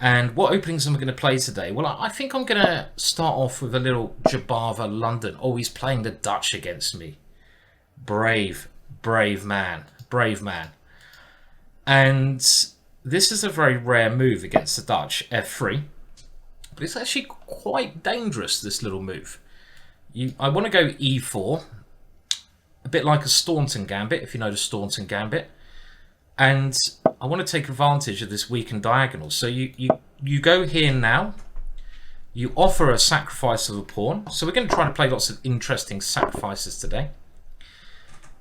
And what openings am I going to play today? Well, I think I'm going to start off with a little Jobava London. Oh, he's playing the Dutch against me. Brave, brave man. Brave man. And this is a very rare move against the Dutch, f3. But it's actually quite dangerous, this little move. I want to go e4. A bit like a Staunton Gambit, if you know the Staunton Gambit. And I want to take advantage of this weakened diagonal. So you go here now. You offer a sacrifice of a pawn. So we're going to try to play lots of interesting sacrifices today.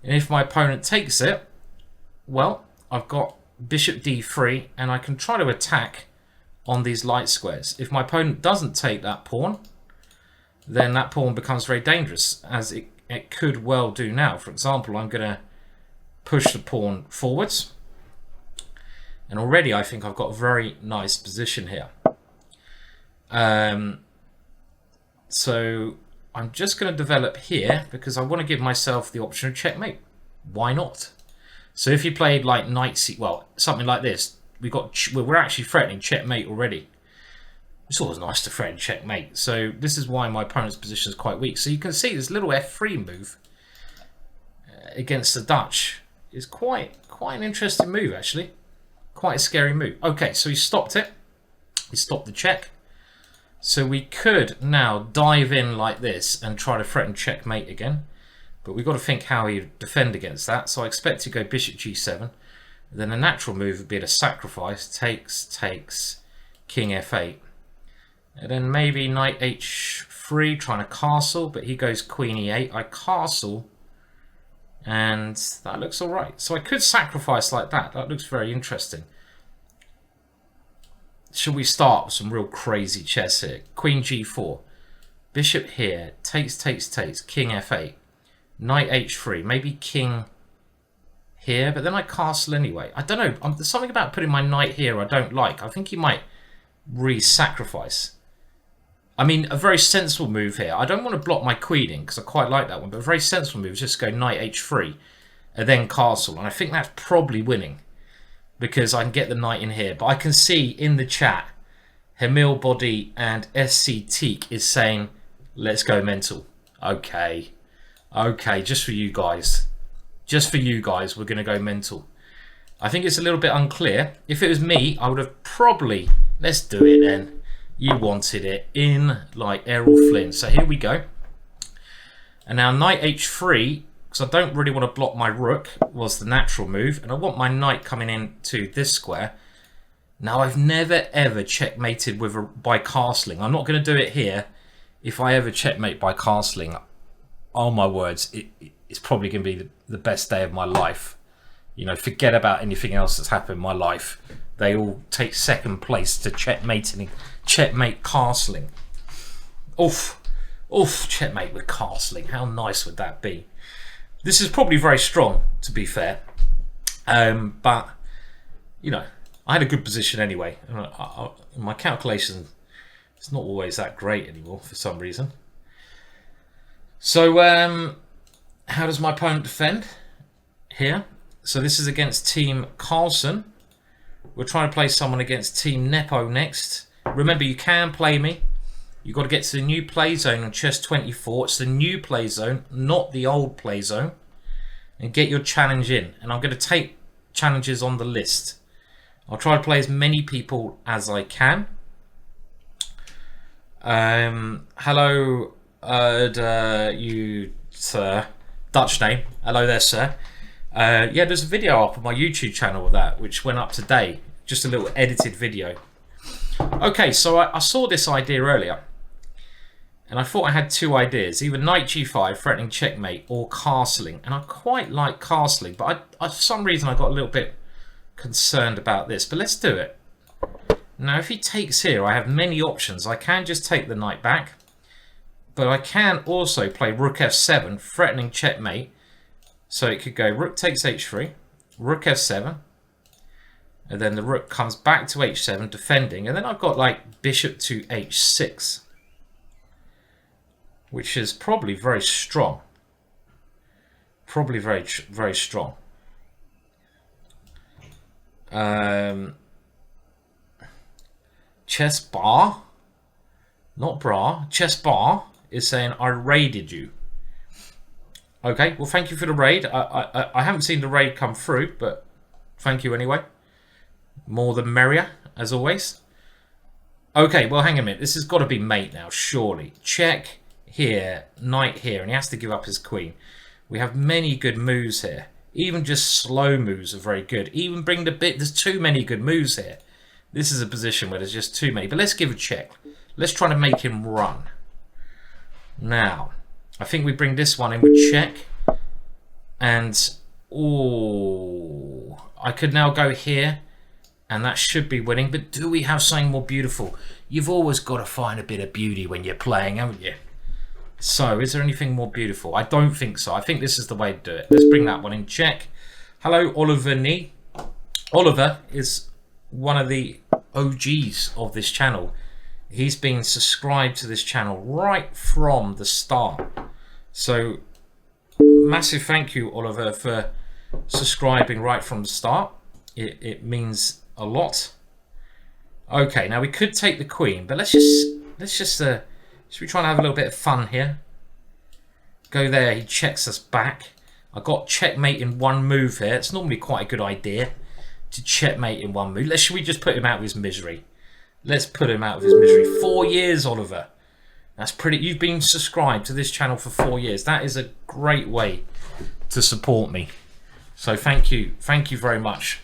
And if my opponent takes it, well, I've got bishop d3, and I can try to attack on these light squares. If my opponent doesn't take that pawn, then that pawn becomes very dangerous, as it could well do now. For example, I'm going to push the pawn forwards. And already I think I've got a very nice position here. So I'm just going to develop here because I want to give myself the option of checkmate. Why not? So if you played like knight c, well, something like this, we're actually threatening checkmate already. It's always nice to threaten checkmate. So this is why my opponent's position is quite weak. So you can see this little f3 move against the Dutch is quite an interesting move, actually. Quite a scary move. Okay, so he stopped it. He stopped the check. So we could now dive in like this and try to threaten checkmate again. But we've got to think how he defend against that. So I expect to go bishop g7. Then a natural move would be to sacrifice. Takes, king f8. And then maybe knight h3, trying to castle. But he goes queen e8. I castle. And that looks all right. So I could sacrifice like that. That looks very interesting. Should we start with some real crazy chess here? Queen g4. Bishop here. Takes. King f8. Knight h3. Maybe king here. But then I castle anyway. I don't know. There's something about putting my knight here I don't like. I think he might re-sacrifice. I mean, a very sensible move here. I don't want to block my queening because I quite like that one. But a very sensible move is just go knight h3 and then castle. And I think that's probably winning because I can get the knight in here. But I can see in the chat, Hemil Body and SC Teak is saying, let's go mental. Okay. Okay, just for you guys. Just for you guys, we're going to go mental. I think it's a little bit unclear. If it was me, I would have probably, let's do it then. You wanted it in like Errol Flynn. So here we go. And now knight h3, because I don't really want to block my rook, was the natural move. And I want my knight coming into this square. Now I've never ever checkmated by castling. I'm not going to do it here. If I ever checkmate by castling, oh my words, it's probably going to be the best day of my life. You know, forget about anything else that's happened in my life. They all take second place to checkmate castling. Oof, checkmate with castling. How nice would that be? This is probably very strong, to be fair. But, you know, I had a good position anyway. My calculation is not always that great anymore for some reason. So, how does my opponent defend here? So this is against Team Carlson. We're trying to play someone against Team Nepo next. Remember, you can play me. You've got to get to the new Playzone on Chess 24. It's the new Playzone, not the old Playzone. And get your challenge in. And I'm going to take challenges on the list. I'll try to play as many people as I can. Hello, you sir. Dutch name. Hello there, sir. Yeah, there's a video up on my YouTube channel of that, which went up today. Just a little edited video. Okay, so I saw this idea earlier. And I thought I had two ideas. Either knight g5, threatening checkmate, or castling. And I quite like castling, but for some reason I got a little bit concerned about this. But let's do it. Now, if he takes here, I have many options. I can just take the knight back. But I can also play rook f7, threatening checkmate. So it could go rook takes h3, rook f7, and then the rook comes back to h7 defending, and then I've got like bishop to h6, which is probably very strong. Probably very strong. Chess Bar, not bra, Chess Bar is saying, I raided you. Okay, well, thank you for the raid. I haven't seen the raid come through, but thank you anyway. More than merrier, as always. Okay, well, hang a minute. This has got to be mate now, surely. Check here, knight here, and he has to give up his queen. We have many good moves here. Even just slow moves are very good. Even bring the bit, there's too many good moves here. This is a position where there's just too many. But let's give a check. Let's try to make him run. Now, I think we bring this one in with check. And, oh, I could now go here. And that should be winning. But do we have something more beautiful? You've always got to find a bit of beauty when you're playing, haven't you? So, is there anything more beautiful? I don't think so. I think this is the way to do it. Let's bring that one in. Check. Hello, Oliver Nee. Oliver is one of the OGs of this channel. He's been subscribed to this channel right from the start. So, massive thank you, Oliver, for subscribing right from the start. It means a lot. Okay, now we could take the queen, but let's just should we try and have a little bit of fun here? Go there, he checks us back. I got checkmate in one move here. It's normally quite a good idea to checkmate in one move. Should we just put him out of his misery? Let's put him out of his misery. 4 years, Oliver. That's pretty. You've been subscribed to this channel for 4 years. That is a great way to support me. So thank you very much.